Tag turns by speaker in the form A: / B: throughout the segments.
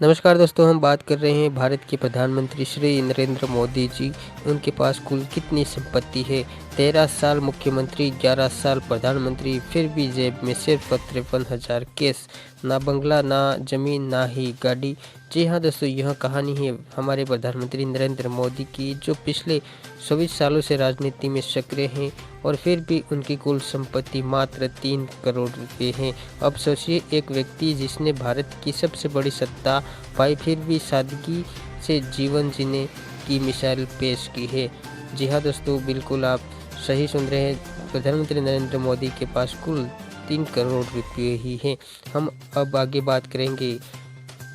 A: नमस्कार दोस्तों, हम बात कर रहे हैं भारत के प्रधानमंत्री श्री नरेंद्र मोदी जी। उनके पास कुल कितनी संपत्ति है? 13 साल मुख्यमंत्री, 11 साल प्रधानमंत्री, फिर भी जेब में सिर्फ 53,000 कैश। ना बंगला, ना ज़मीन, ना ही गाड़ी। जी हाँ दोस्तों, यह कहानी है हमारे प्रधानमंत्री नरेंद्र मोदी की, जो पिछले 24 सालों से राजनीति में सक्रिय हैं और फिर भी उनकी कुल संपत्ति मात्र 3 करोड़ रुपए है। अब सोचिए, एक व्यक्ति जिसने भारत की सबसे बड़ी सत्ता पाई, फिर भी सादगी से जीवन जीने की मिसाल पेश की है। जी हाँ दोस्तों, बिल्कुल आप सही सुन रहे हैं। प्रधानमंत्री नरेंद्र मोदी के पास कुल 3 करोड़ रुपये ही हैं। हम अब आगे बात करेंगे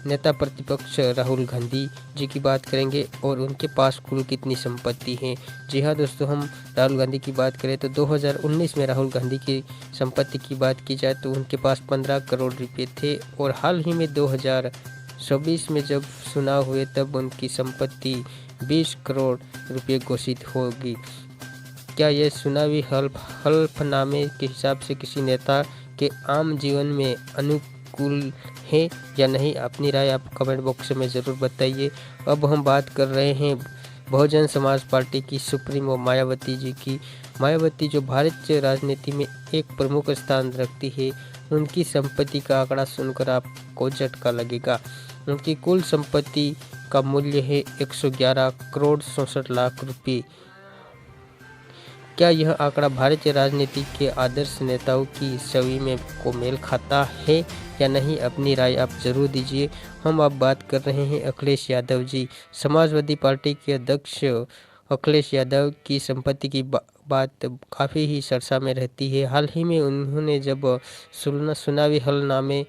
A: नेता प्रतिपक्ष राहुल गांधी जी की बात करेंगे और उनके पास कुल कितनी संपत्ति है। जी हाँ दोस्तों, हम राहुल गांधी की बात करें तो 2019 में राहुल गांधी की संपत्ति की बात की जाए तो उनके पास 15 करोड़ रुपए थे और हाल ही में 2024 में जब चुनाव हुए तब उनकी संपत्ति 20 करोड़ रुपए घोषित होगी। क्या यह चुनावी हलफनामे के हिसाब से किसी नेता के आम जीवन में अनुकूल है या नहीं? अपनी राय आप कमेंट बॉक्स में ज़रूर बताइए। अब हम बात कर रहे हैं बहुजन समाज पार्टी की सुप्रीमो मायावती जी की। मायावती जो भारतीय राजनीति में एक प्रमुख स्थान रखती है, उनकी संपत्ति का आंकड़ा सुनकर आपको झटका लगेगा। उनकी कुल संपत्ति का मूल्य है 111 करोड़ 67 लाख रुपये। क्या यह आंकड़ा भारतीय राजनीति के आदर्श नेताओं की छवि में को मेल खाता है या नहीं? अपनी राय आप जरूर दीजिए। हम अब बात कर रहे हैं अखिलेश यादव जी। समाजवादी पार्टी के अध्यक्ष अखिलेश यादव की संपत्ति की बात काफ़ी ही चर्चा में रहती है। हाल ही में उन्होंने जब चुनावी हलनामे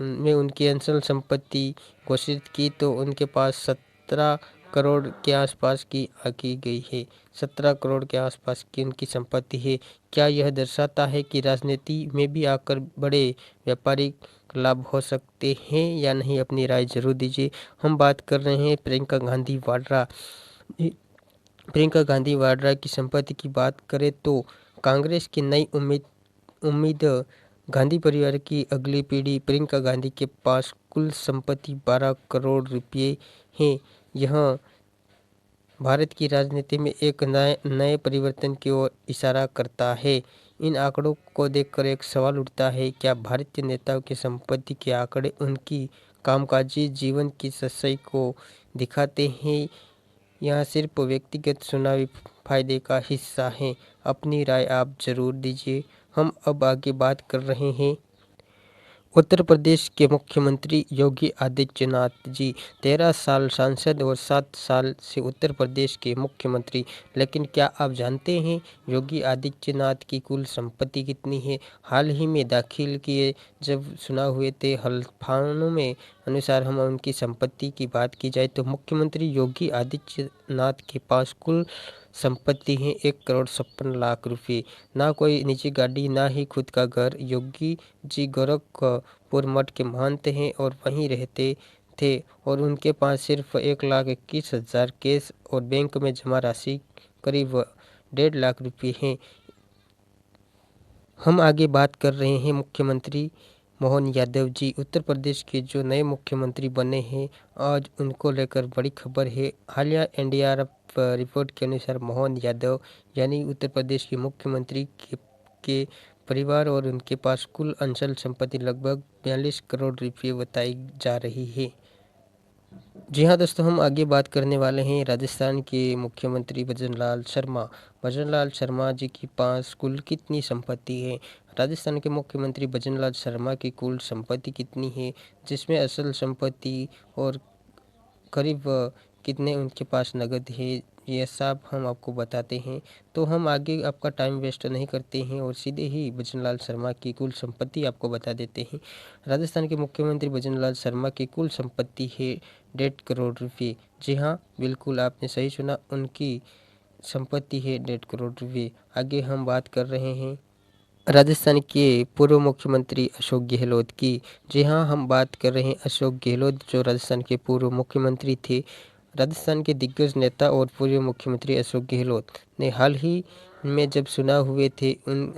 A: में उनकी अचल संपत्ति घोषित की तो उनके पास 17 करोड़ के आसपास की आकी गई है। 17 करोड़ के आसपास की उनकी संपत्ति है। क्या यह दर्शाता है कि राजनीति में भी आकर बड़े व्यापारिक लाभ हो सकते हैं या नहीं? अपनी राय जरूर दीजिए। हम बात कर रहे हैं प्रियंका गांधी वाड्रा। प्रियंका गांधी वाड्रा की संपत्ति की बात करें तो कांग्रेस की नई उम्मीद गांधी परिवार की अगली पीढ़ी प्रियंका गांधी के पास कुल संपत्ति 12 करोड़ रुपये है। यह भारत की राजनीति में एक नए परिवर्तन की ओर इशारा करता है। इन आंकड़ों को देखकर एक सवाल उठता है, क्या भारतीय नेताओं की संपत्ति के आंकड़े उनकी कामकाजी जीवन की सच्चाई को दिखाते हैं या सिर्फ व्यक्तिगत चुनावी फायदे का हिस्सा हैं? अपनी राय आप जरूर दीजिए। हम अब आगे बात कर रहे हैं उत्तर प्रदेश के मुख्यमंत्री योगी आदित्यनाथ जी। 13 साल सांसद और 7 साल से उत्तर प्रदेश के मुख्यमंत्री। लेकिन क्या आप जानते हैं योगी आदित्यनाथ की कुल संपत्ति कितनी है? हाल ही में दाखिल किए जब चुनाव हुए थे हलफनामों में अनुसार हम उनकी संपत्ति की बात की जाए तो मुख्यमंत्री योगी आदित्यनाथ के पास कुल संपत्ति है 1 करोड़ 56 लाख रुपये। ना कोई निजी गाड़ी, ना ही खुद का घर। योगी जी गोरखपुर मठ के महंत हैं और वहीं रहते थे और उनके पास सिर्फ 1,21,000 कैश और बैंक में जमा राशि करीब 1.5 लाख रुपये हैं। हम आगे बात कर रहे हैं मुख्यमंत्री मोहन यादव जी। उत्तर प्रदेश के जो नए मुख्यमंत्री बने हैं, आज उनको लेकर बड़ी खबर है। हालिया एनडीआरएफ रिपोर्ट के अनुसार मोहन यादव यानी उत्तर प्रदेश के मुख्यमंत्री के परिवार और उनके पास कुल अचल संपत्ति लगभग 42 करोड़ रुपये बताई जा रही है। जी हाँ दोस्तों, हम आगे बात करने वाले हैं राजस्थान के मुख्यमंत्री भजनलाल शर्मा। भजनलाल शर्मा जी के पास कुल कितनी संपत्ति है? राजस्थान के मुख्यमंत्री भजनलाल शर्मा की कुल संपत्ति कितनी है, जिसमें असल संपत्ति और करीब कितने उनके पास नगद है, ये सब हम आपको बताते हैं। तो हम आगे आपका टाइम वेस्ट नहीं करते हैं और सीधे ही भजनलाल शर्मा की कुल संपत्ति आपको बता देते हैं। राजस्थान के मुख्यमंत्री भजनलाल शर्मा की कुल संपत्ति है 1.5 करोड़ रुपये। जी हाँ, बिल्कुल आपने सही सुना, उनकी संपत्ति है 1.5 करोड़ रुपये। आगे हम बात कर रहे हैं राजस्थान के पूर्व मुख्यमंत्री अशोक गहलोत की। जी हाँ, हम बात कर रहे हैं अशोक गहलोत, जो राजस्थान के पूर्व मुख्यमंत्री थे। राजस्थान के दिग्गज नेता और पूर्व मुख्यमंत्री अशोक गहलोत ने हाल ही में जब चुनाव हुए थे उन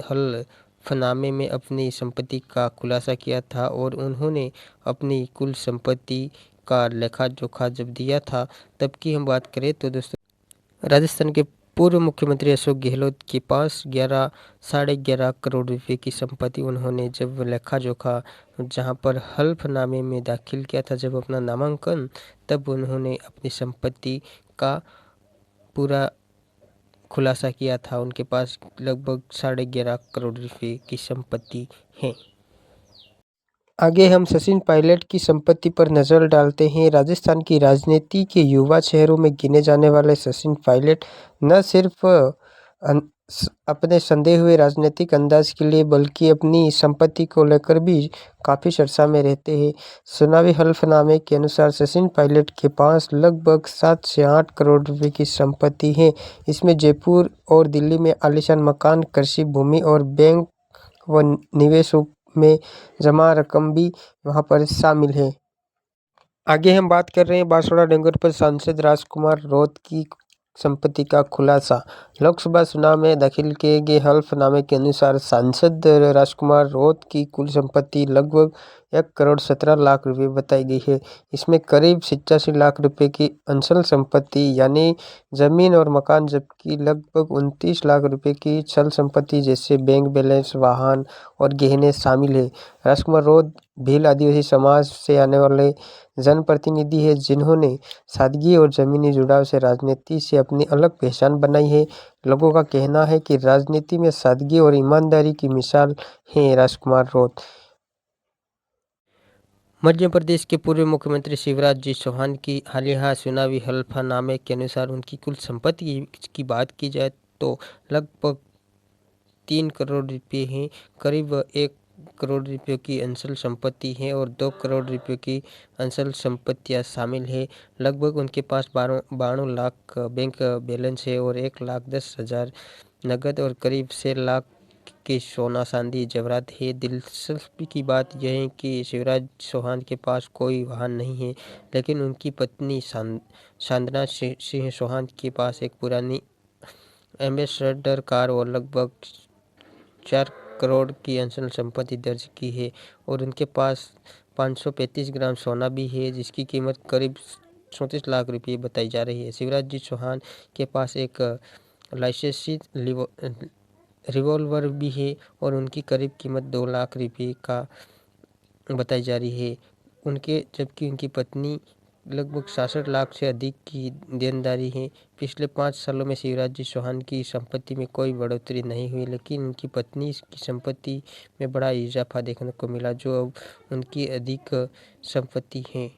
A: हलफनामे में अपनी संपत्ति का खुलासा किया था और उन्होंने अपनी कुल संपत्ति का लेखा जोखा जब दिया था तब की हम बात करें तो दोस्तों राजस्थान के पूर्व मुख्यमंत्री अशोक गहलोत के पास 11 साढ़े 11 करोड़ रुपए की संपत्ति उन्होंने जब लेखा जोखा जहां पर हल्फनामे में दाखिल किया था जब अपना नामांकन तब उन्होंने अपनी संपत्ति का पूरा खुलासा किया था। उनके पास लगभग 11.5 करोड़ रुपए की संपत्ति है। आगे हम सचिन पायलट की संपत्ति पर नज़र डालते हैं। राजस्थान की राजनीति के युवा चेहरों में गिने जाने वाले सचिन पायलट न सिर्फ अपने संदेह हुए राजनीतिक अंदाज के लिए बल्कि अपनी संपत्ति को लेकर भी काफ़ी चर्चा में रहते हैं। चुनावी हल्फनामे के अनुसार सचिन पायलट के पास लगभग 7 से 8 करोड़ रुपए की संपत्ति है। इसमें जयपुर और दिल्ली में आलीशान मकान, कृषि भूमि और बैंक व निवेशों में जमा रकम भी वहां पर शामिल है। आगे हम बात कर रहे हैं बांसवाड़ा डूंगर पर सांसद राजकुमार रौत की संपत्ति का खुलासा। लोकसभा चुनाव में दाखिल किए गए हल्फनामे के अनुसार सांसद राजकुमार रौत की कुल संपत्ति लगभग 1 करोड़ 17 लाख रुपए बताई गई है। इसमें करीब 87 लाख रुपए की अंचल संपत्ति यानी जमीन और मकान जबकि लगभग 29 लाख रुपए की चल संपत्ति जैसे बैंक बैलेंस, वाहन और गहने शामिल है। राजकुमार रौत भील आदिवासी समाज से आने वाले जनप्रतिनिधि है जिन्होंने सादगी और जमीनी जुड़ाव से राजनीति से अपनी अलग पहचान बनाई है। लोगों का कहना है कि राजनीति में सादगी और ईमानदारी की मिसाल है राजकुमार रौत। मध्य प्रदेश के पूर्व मुख्यमंत्री शिवराज जी चौहान की हालिया चुनावी हल्फनामे के अनुसार उनकी कुल संपत्ति की बात की जाए तो लगभग 3 करोड़ रुपये हैं। करीब 1 करोड़ रुपये की अंचल संपत्ति है और 2 करोड़ रुपये की अंचल संपत्तियां शामिल है। लगभग उनके पास 92 लाख बैंक बैलेंस है और 1,10,000 नगद और करीब 6 लाख के सोना चांदी जेवरात है। दिलचस्पी की बात यह है कि शिवराज चौहान के पास कोई वाहन नहीं है, लेकिन उनकी पत्नी साधना सिंह चौहान के पास एक पुरानी एम्बेसडर कार और लगभग 4 करोड़ की अंचल संपत्ति दर्ज की है और उनके पास 535 ग्राम सोना भी है जिसकी कीमत करीब 34 लाख रुपये बताई जा रही है। शिवराज जी चौहान के पास एक लाइसेंसित रिवॉल्वर भी है और उनकी करीब कीमत 2 लाख रुपये का बताई जा रही है। जबकि उनकी पत्नी लगभग 66 लाख से अधिक की देनदारी है। पिछले 5 सालों में शिवराज जी चौहान की संपत्ति में कोई बढ़ोतरी नहीं हुई, लेकिन उनकी पत्नी की संपत्ति में बड़ा इजाफा देखने को मिला जो अब उनकी अधिक संपत्ति है।